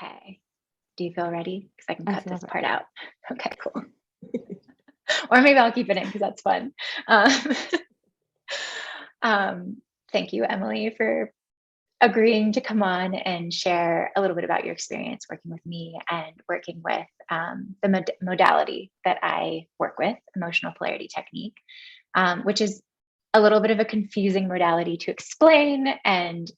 Okay. Do you feel ready? Because I can I cut feel this part ready. out. Okay, cool. Or maybe I'll keep it in because that's fun. Um, um, thank you, Emily, for agreeing to come on and share a little bit about your experience working with me and working with the modality that I work with, emotional polarity technique, which is a little bit of a confusing modality to explain. And,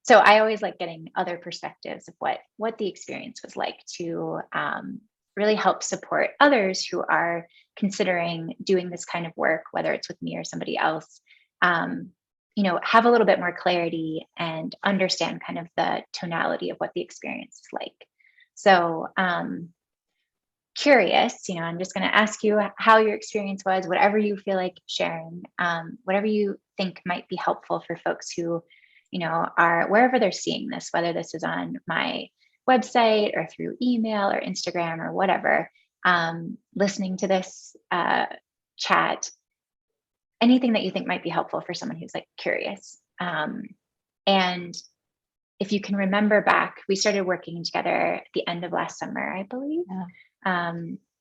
so I always like getting other perspectives of what the experience was like to really help support others who are considering doing this kind of work, whether it's with me or somebody else. Um, have a little bit more clarity and understand kind of the tonality of what the experience is like. So, curious, I'm just going to ask you how your experience was, whatever you feel like sharing, whatever you think might be helpful for folks who, are wherever they're seeing this, whether this is on my website or through email or Instagram or whatever, listening to this chat, anything that you think might be helpful for someone who's like curious. And if you can remember back, we started working together at the end of last summer, I believe. Yeah.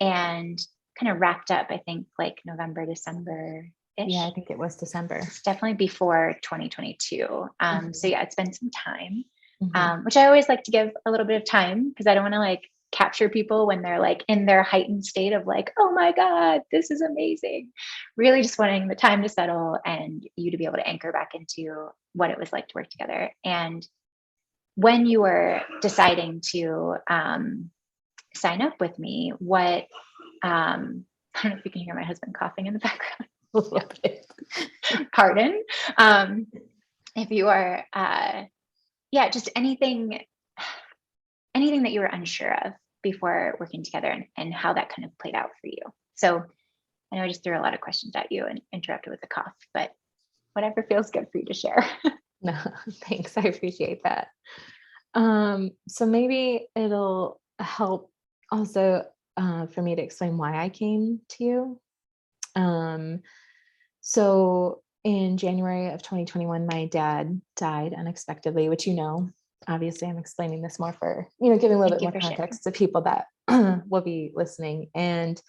And kind of wrapped up, I think, like November, December-ish. Yeah, I think it was December. Definitely before 2022. So yeah, it's been some time, Mhm. which I always like to give a little bit of time because I don't want to like capture people when they're like in their heightened state of like, oh my God, this is amazing. Really just wanting the time to settle and you to be able to anchor back into what it was like to work together. And when you were deciding to sign up with me, what I don't know if you can hear my husband coughing in the background. A little bit. Pardon. If you are just anything that you were unsure of before working together and how that kind of played out for you. So I know I just threw a lot of questions at you and interrupted with a cough, but whatever feels good for you to share. No, thanks. I appreciate that. So maybe it'll help also for me to explain why I came to you. So in January of 2021, my dad died unexpectedly, which obviously I'm explaining this more for, giving a little Thank bit you more for sharing. context to people that will be listening. And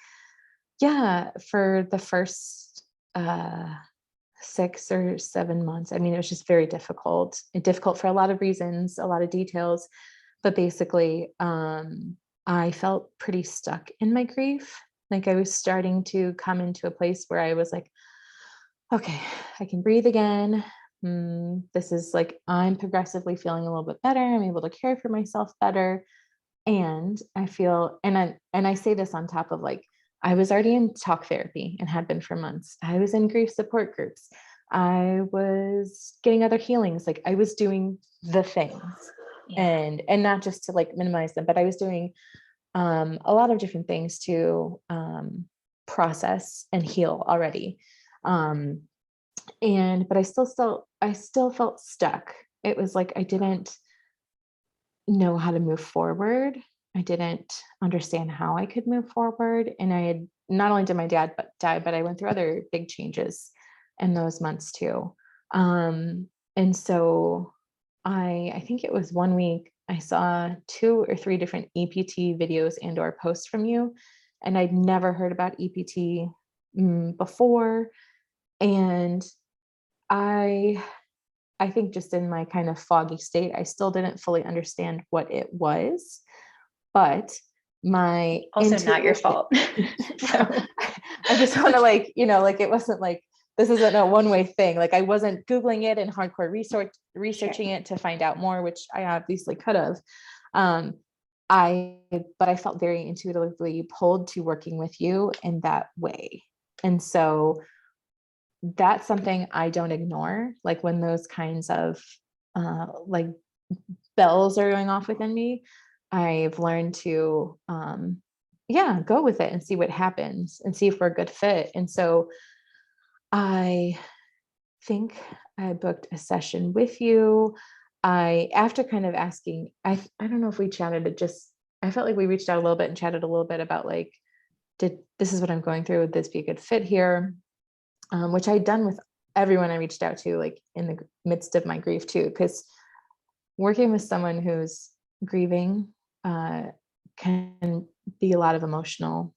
yeah, for the first 6 or 7 months, I mean, it was just very difficult for a lot of reasons, a lot of details, but basically, I felt pretty stuck in my grief. Like I was starting to come into a place where I was like, okay, I can breathe again. This is like, I'm progressively feeling a little bit better. I'm able to care for myself better. And I feel, and I say this on top of like, I was already in talk therapy and had been for months. I was in grief support groups. I was getting other healings. Like I was doing the things and not just to like minimize them, but I was doing a lot of different things to process and heal already. But I still felt stuck. It was like I didn't know how to move forward. I didn't understand how I could move forward. And I had not only did my dad die, but I went through other big changes in those months too. And so I think it was one week I saw 2 or 3 different EPT videos and or posts from you. And I'd never heard about EPT before. And I think just in my kind of foggy state, I still didn't fully understand what it was, but my Also not your fault. So I just want to like, like it wasn't like, this isn't a one-way thing. Like I wasn't Googling it and hardcore researching it to find out more, which I obviously could have. But I felt very intuitively pulled to working with you in that way. And so that's something I don't ignore. Like when those kinds of like bells are going off within me, I've learned to go with it and see what happens and see if we're a good fit. And so I think I booked a session with you. After kind of asking, I don't know if we chatted, I felt like we reached out a little bit and chatted a little bit about like, this is what I'm going through. Would this be a good fit here? Which I'd done with everyone I reached out to, like in the midst of my grief too, because working with someone who's grieving can be a lot of emotional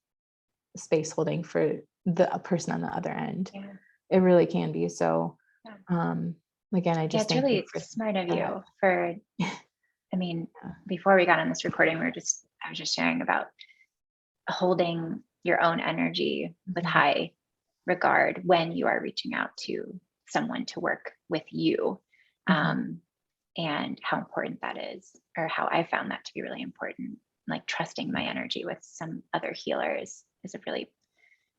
space holding for the person on the other end. Yeah. It really can be. So, Yeah. again, I Yeah, just it's thank you really for smart of that. you for, I mean, before we got on this recording, I was just sharing about holding your own energy with Mhm. high regard when you are reaching out to someone to work with you. Mhm. Um, and how important that is, or how I found that to be really important. Like trusting my energy with some other healers is a really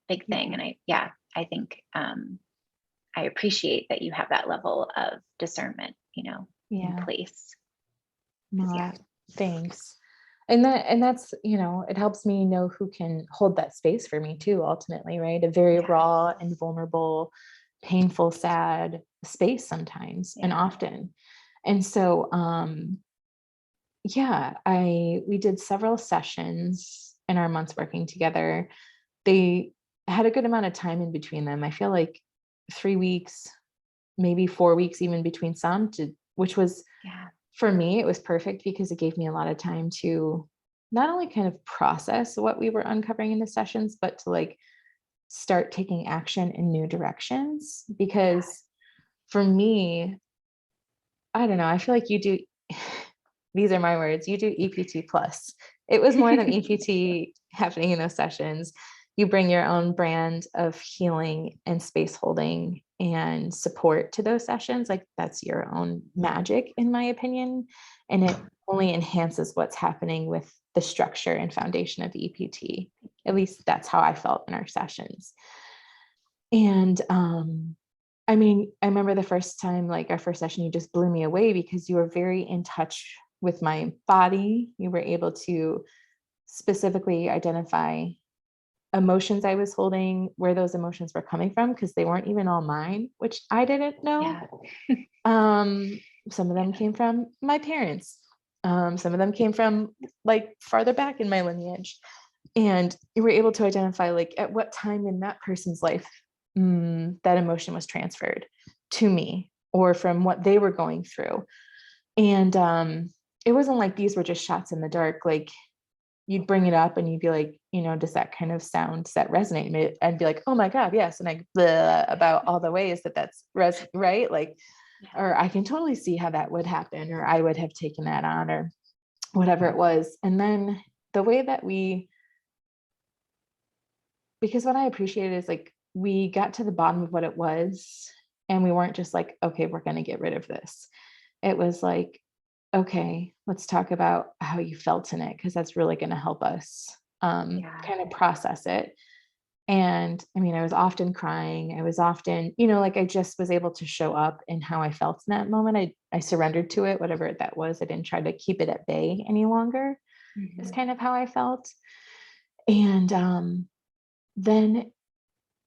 big thing. Yeah. And I think I appreciate that you have that level of discernment, in Yeah. place. Because No, thanks. And that's, it helps me know who can hold that space for me too, ultimately, right? A very yeah, raw and vulnerable, painful, sad space sometimes and yeah, often. And so yeah, I we did several sessions in our months working together. They had a good amount of time in between them. I feel like 3 weeks, maybe 4 weeks even between some, which was, yeah, for me, it was perfect because it gave me a lot of time to not only kind of process what we were uncovering in the sessions, but to like start taking action in new directions. yeah, Because for me, I don't know, I feel like you do, these are my words, you do EPT plus. It was more than EPT happening in those sessions. You bring your own brand of healing and space holding and support to those sessions. Like that's your own magic, in my opinion. And it only enhances what's happening with the structure and foundation of EPT. At least that's how I felt in our sessions. And I mean, I remember the first time, like our first session, you just blew me away because you were very in touch with my body. You were able to specifically identify emotions I was holding, where those emotions were coming from, because they weren't even all mine, which I didn't know. yeah, Um, some of them yeah, came from my parents. Some of them came from like farther back in my lineage. And you were able to identify like at what time in that person's life that emotion was transferred to me or from what they were going through. And it wasn't like these were just shots in the dark. Like you'd bring it up and you'd be like, does that kind of sound, does that resonate? And I'd be like, oh my God, yes. And I blah about all the ways that's right. Like, yeah, or I can totally see how that would happen, or I would have taken that on, or whatever it was. And then the way that because what I appreciated is like we got to the bottom of what it was, and we weren't just like, okay, we're going to get rid of this. It was like, okay, let's talk about how you felt in it, because that's really going to help us yeah, kind of process it. And I mean, I was often crying. I was often, like I just was able to show up in how I felt in that moment. I surrendered to it, whatever that was. I didn't try to keep it at bay any longer, is mhm, kind of how I felt. And then,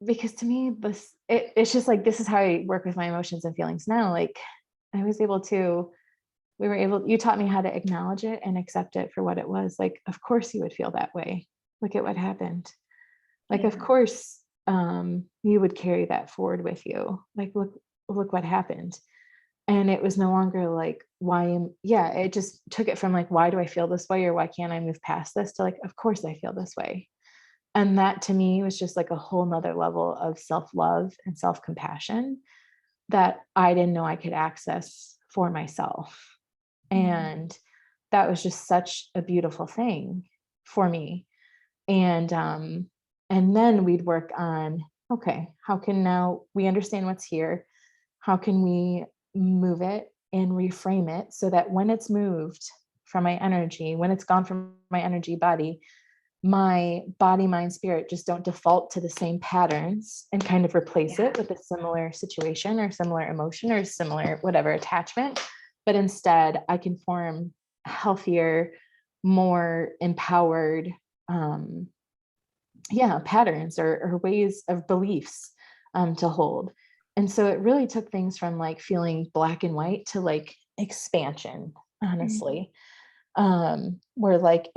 because to me, it's just like, this is how I work with my emotions and feelings now. Like I was able to, you taught me how to acknowledge it and accept it for what it was. Like, of course you would feel that way. Look at what happened. Like, of yeah, course, you would carry that forward with you. Like, look what happened. And it was no longer like, it just took it from like, why do I feel this way? Or why can't I move past this, to like, of course I feel this way. And that to me was just like a whole nother level of self-love and self-compassion that I didn't know I could access for myself. mhm, And that was just such a beautiful thing for me. And then we'd work on, okay, how can now we understand what's here? How can we move it and reframe it so that when it's moved from my energy, when it's gone from my energy body, my body, mind, spirit just don't default to the same patterns and kind of replace yeah, it with a similar situation or similar emotion or similar whatever attachment, but instead I can form healthier, more empowered, um, patterns or ways of beliefs to hold. And so it really took things from like feeling black and white to like expansion, mhm, honestly. Where like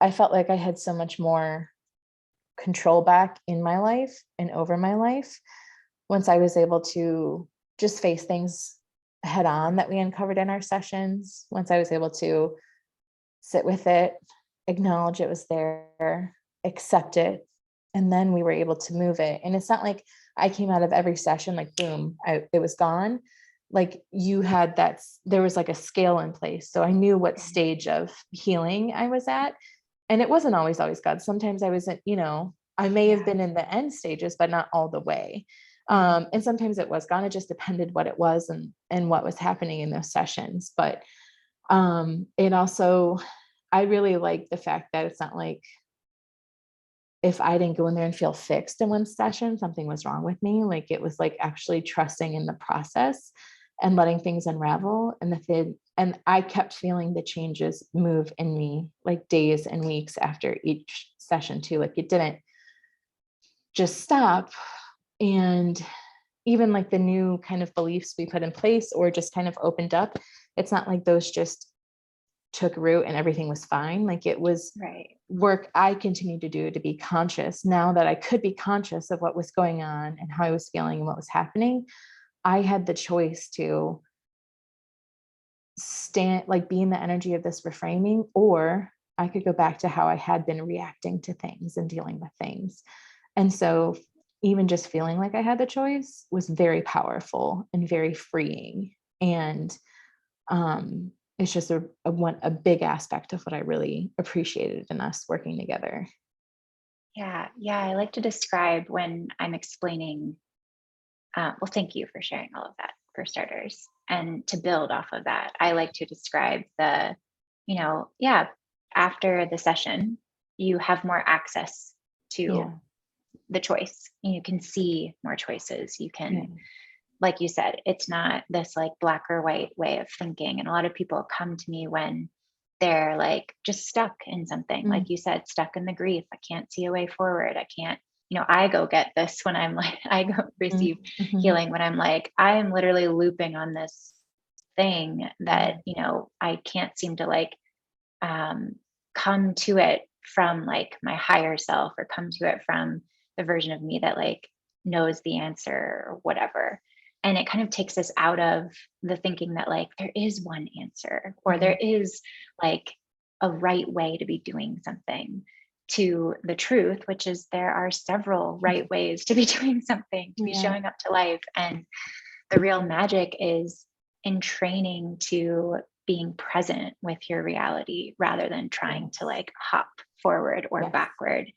I felt like I had so much more control back in my life and over my life once I was able to just face things head on that we uncovered in our sessions. Once I was able to sit with it, acknowledge it was there, accept it, and then we were able to move it. And it's not like I came out of every session like boom, it was gone. Like you had that, there was like a scale in place. So I knew what stage of healing I was at. And it wasn't always God. Sometimes I wasn't, I may have been in the end stages, but not all the way. And sometimes it was gone. It just depended what it was and what was happening in those sessions. But it also, I really like the fact that it's not like if I didn't go in there and feel fixed in one session, something was wrong with me. Like it was like actually trusting in the process and letting things unravel. And I kept feeling the changes move in me like days and weeks after each session too. Like it didn't just stop. And even like the new kind of beliefs we put in place or just kind of opened up, it's not like those just took root and everything was fine. Like it was work I continued to do to be conscious. Now that I could be conscious of what was going on and how I was feeling and what was happening, I had the choice to stand, like be in the energy of this reframing, or I could go back to how I had been reacting to things and dealing with things. And so even just feeling like I had the choice was very powerful and very freeing. And it's just a big aspect of what I really appreciated in us working together. Yeah. I like to describe when I'm explaining. Well, thank you for sharing all of that for starters. And to build off of that, I like to describe after the session, you have more access to the choice. You can see more choices. You can, like you said, it's not this like black or white way of thinking. And a lot of people come to me when they're like just stuck in something, like you said, stuck in the grief. I can't see a way forward. I can't, I go get this when I'm like, I go receive healing when I'm like, I am literally looping on this thing that, I can't seem to like come to it from like my higher self or come to it from the version of me that like knows the answer or whatever. And it kind of takes us out of the thinking that like there is one answer or there is like a right way to be doing something, to the truth, which is there are several right ways to be doing something, to be showing up to life. And the real magic is in training to being present with your reality rather than trying to like hop forward or backward.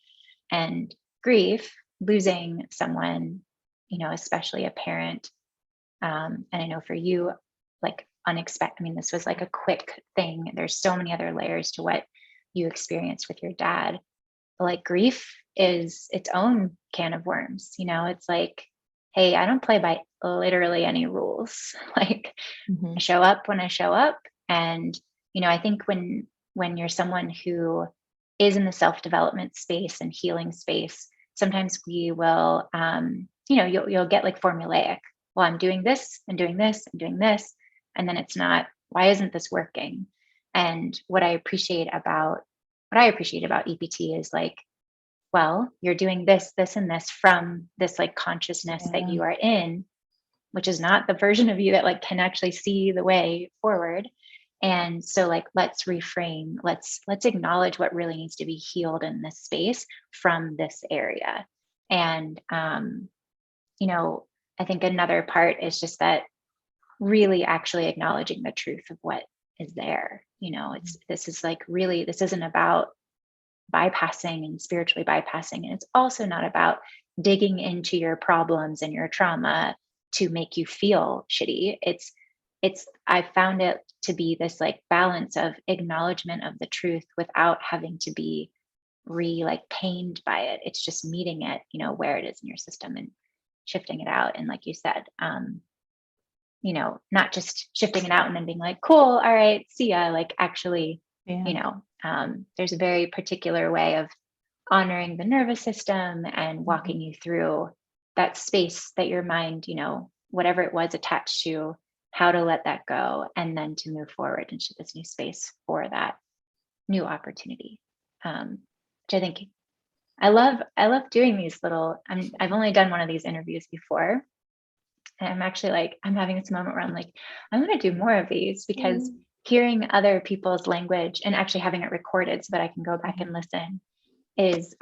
And grief, losing someone, especially a parent. And I know for you, like unexpected, I mean, this was like a quick thing. There's so many other layers to what you experienced with your dad. But like grief is its own can of worms. It's like, hey, I don't play by literally any rules. Like I show up when I show up. And, I think when you're someone who is in the self-development space and healing space, sometimes we will, you'll get like formulaic. Well, I'm doing this and doing this and doing this. And then it's not, why isn't this working? And what I appreciate about EPT is like, well, you're doing this, this, and this from this like consciousness that you are in, which is not the version of you that like can actually see the way forward. And so like let's reframe, let's acknowledge what really needs to be healed in this space from this area. And I think another part is just that really actually acknowledging the truth of what is there. This isn't about bypassing and spiritually bypassing. And it's also not about digging into your problems and your trauma to make you feel shitty. I found it to be this like balance of acknowledgement of the truth without having to be pained by it. It's just meeting it, where it is in your system and shifting it out. And like you said, not just shifting it out and then being like, cool, all right, see ya. Like actually, there's a very particular way of honoring the nervous system and walking you through that space that your mind, whatever it was attached to, how to let that go and then to move forward into this new space for that new opportunity. Which I think I love doing these little, I've only done one of these interviews before, And I'm actually like, I'm having this moment where I'm like, I want to do more of these, because Mm, hearing other people's language and actually having it recorded so that I can go back mhm. and listen is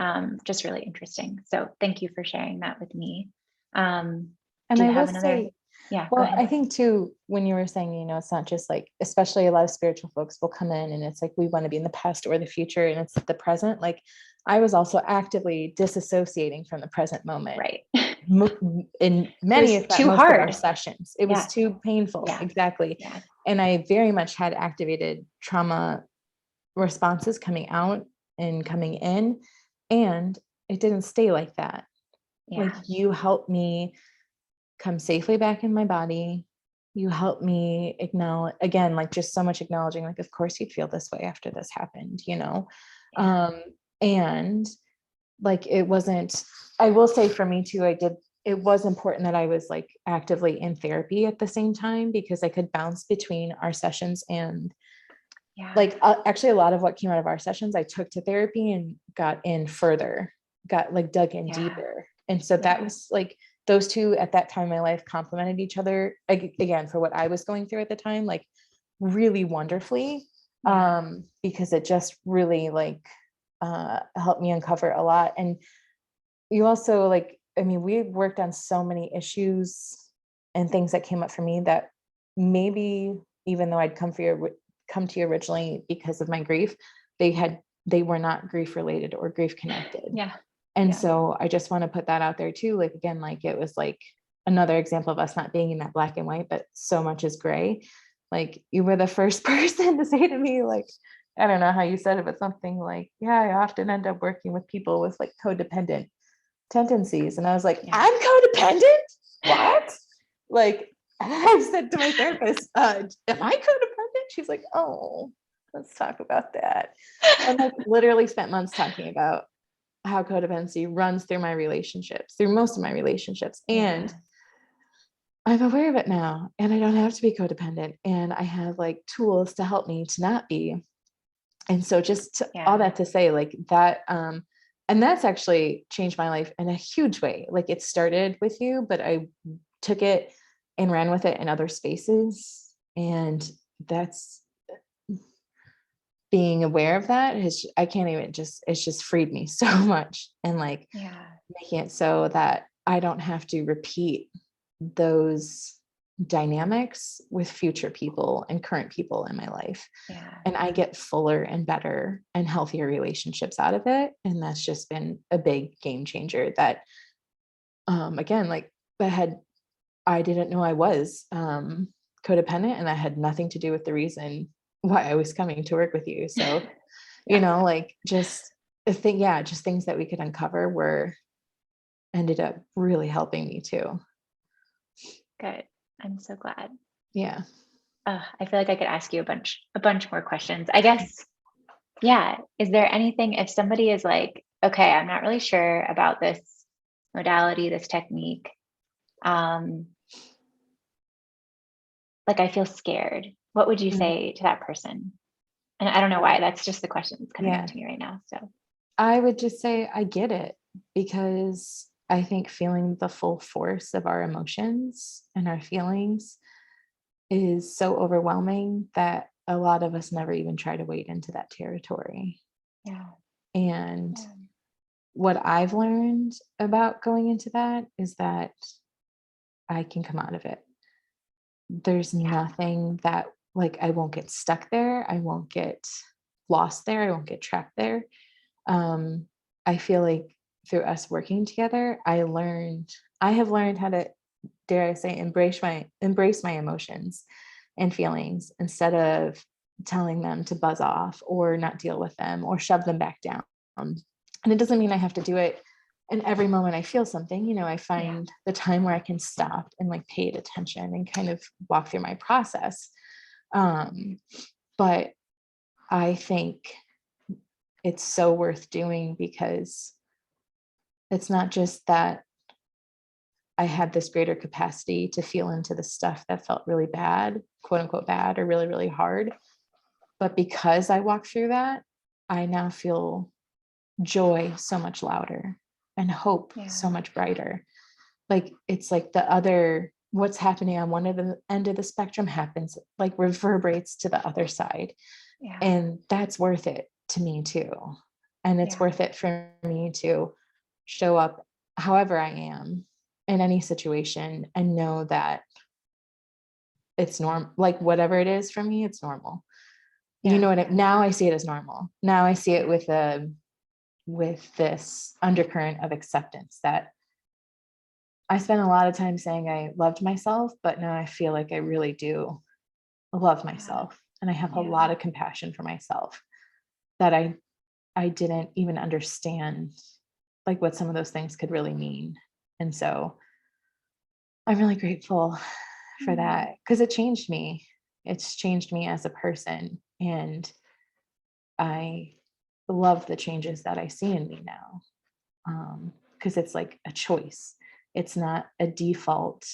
just really interesting. So thank you for sharing that with me. And Do you I will have another? say, Yeah, go well, ahead. I think too, when you were saying, it's not just like, especially a lot of spiritual folks will come in and it's like, we want to be in the past or the future, and it's the present. Like, I was also actively disassociating from the present moment Right. in It many, was if not too most of our hard. sessions. It was Yeah. too painful. Yeah. Exactly. Yeah. And I very much had activated trauma responses coming out and coming in. And it didn't stay like that. Like, Yeah. you helped me come safely back in my body. You helped me acknowledge, again, like just so much acknowledging, like, of course you'd feel this way after this happened. Yeah. And like, it wasn't, I will say for me too, it was important that I was like actively in therapy at the same time, because I could bounce between our sessions and Yeah. like, actually a lot of what came out of our sessions, I took to therapy and got in further, got like dug in Yeah. deeper. And so that Yeah. was like, those two at that time in my life complemented each other, again, for what I was going through at the time, like really wonderfully. Yeah. Because it just really like helped me uncover a lot. And you also like, I mean, we worked on so many issues and things that came up for me that maybe, even though I'd come to you originally because of my grief, they were not grief related or grief connected. Yeah. And Yeah. so I just want to put that out there too. Like, again, like it was like another example of us not being in that black and white, but so much is gray. Like, you were the first person to say to me, like, I don't know how you said it, but something like, yeah, I often end up working with people with like codependent tendencies. And I was like, Yeah. I'm codependent? What? Like, I said to my therapist, am I codependent? She's like, oh, let's talk about that. And like, literally spent months talking about how codependency runs through my relationships, through most of my relationships. And Yeah. I'm aware of it now, and I don't have to be codependent. And I have like tools to help me to not be. And so all Yeah. that to say, like that, and that's actually changed my life in a huge way. Like, it started with you, but I took it and ran with it in other spaces. And that's, being aware of that is, I can't even it's just freed me so much. And like, Yeah. making it so that I don't have to repeat those dynamics with future people and current people in my life. Yeah. And I get fuller and better and healthier relationships out of it. And that's just been a big game changer that, again, like, I didn't know I was codependent, and that had nothing to do with the reason why I was coming to work with you. So, Yeah. like, just just things that we could uncover ended up really helping me too. Good. I'm so glad. Yeah. I feel like I could ask you a bunch more questions. I guess, yeah. Is there anything, if somebody is like, okay, I'm not really sure about this modality, this technique, um, like I feel scared, what would you Mm. say to that person? And I don't know why, that's just the question that's coming up Yeah. to me right now. So I would just say I get it, because I think feeling the full force of our emotions and our feelings is so overwhelming that a lot of us never even try to wade into that territory. yeah. And Yeah. what I've learned about going into that is that I can come out of it. There's Yeah. nothing that, like, I won't get stuck there. I won't get lost there. I won't get trapped there. Um, I feel like through us working together, I have learned how to, dare I say, embrace my emotions and feelings, instead of telling them to buzz off or not deal with them or shove them back down. And it doesn't mean I have to do it in every moment I feel something. I Yeah. find the time where I can stop and like pay it attention and kind of walk through my process. Um, but I think it's so worth doing, because it's not just that I had this greater capacity to feel into the stuff that felt really bad, quote unquote bad, or really, really hard. But because I walked through that, I now feel joy so much louder and hope Yeah. so much brighter. Like, it's like the other what's happening on one of the end of the spectrum happens, like reverberates to the other side. Yeah. And that's worth it to me too. And it's Yeah. worth it for me to show up however I am in any situation and know that it's normal, like whatever it is for me, it's normal. You know Yeah. what now I see it as normal. Now I see it with this undercurrent of acceptance that I spent a lot of time saying I loved myself, but now I feel like I really do love myself. And I have a Yeah. lot of compassion for myself that I didn't even understand like what some of those things could really mean. And so I'm really grateful for that because it changed me. It's changed me as a person. And I love the changes that I see in me now. Because it's like a choice. It's not a default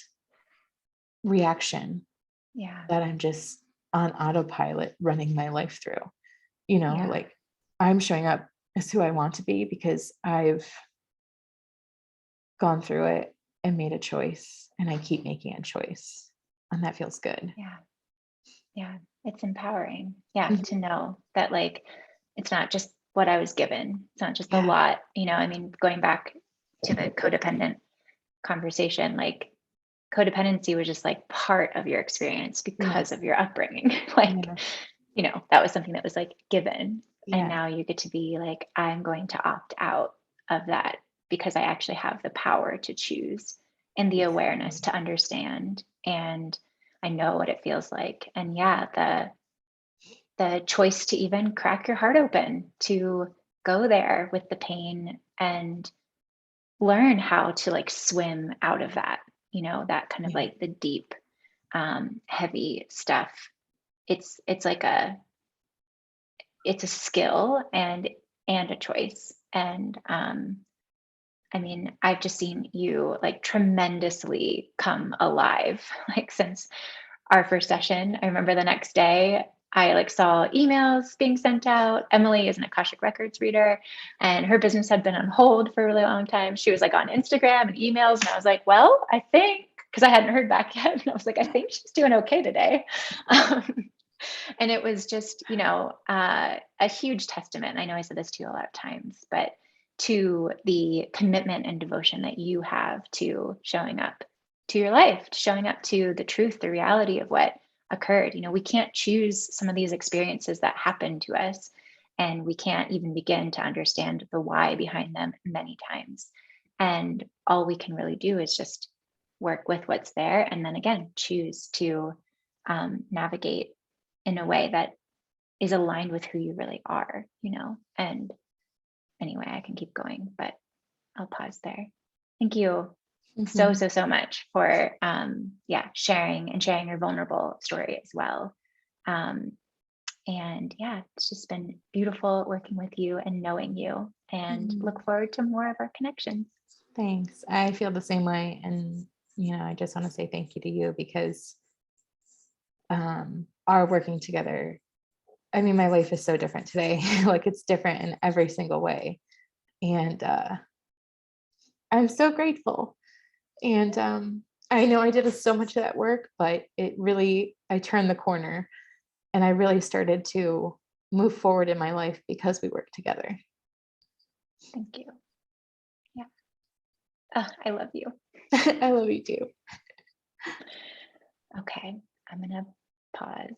reaction Yeah. that I'm just on autopilot running my life through. You know, Yeah. like I'm showing up as who I want to be because I've gone through it and made a choice and I keep making a choice. And that feels good. Yeah. Yeah. It's empowering. Yeah. Mhm. To know that, like, it's not just what I was given. It's not just a Yeah. lot, I mean, going back to the codependent conversation, like codependency was just like part of your experience Yeah. because of your upbringing. Like, Yeah. that was something that was like given. And Yeah. now you get to be like, I'm going to opt out of that because I actually have the power to choose and the awareness Exactly. to understand. And I know what it feels like. And yeah, the choice to even crack your heart open, to go there with the pain and learn how to like swim out of that, that kind of Yeah. like the deep, heavy stuff. It's like it's a skill and a choice. And I mean, I've just seen you like tremendously come alive, like since our first session. I remember the next day I like saw emails being sent out. Emily is an Akashic Records reader and her business had been on hold for a really long time. She was like on Instagram and emails. And I was like, well, I think, because I hadn't heard back yet. And I was like, I think she's doing okay today. And it was just, a huge testament. I know I said this to you a lot of times, but to the commitment and devotion that you have to showing up to your life, showing up to the truth, the reality of what occurred. We can't choose some of these experiences that happen to us, and we can't even begin to understand the why behind them many times. And all we can really do is just work with what's there, and then again, choose to navigate in a way that is aligned with who you really are. And anyway, I can keep going, but I'll pause there. Thank you so, Mhm. so, so much for sharing your vulnerable story as well. Um, and yeah, it's just been beautiful working with you and knowing you, and Mhm. look forward to more of our connections. Thanks. I feel the same way. And, I just want to say thank you to you because our working together, I mean, my life is so different today. Like it's different in every single way. And I'm so grateful. And I know I did so much of that work, but I turned the corner and I really started to move forward in my life because we worked together. Thank you. Yeah. I love you. I love you too. Okay. I'm going to pause.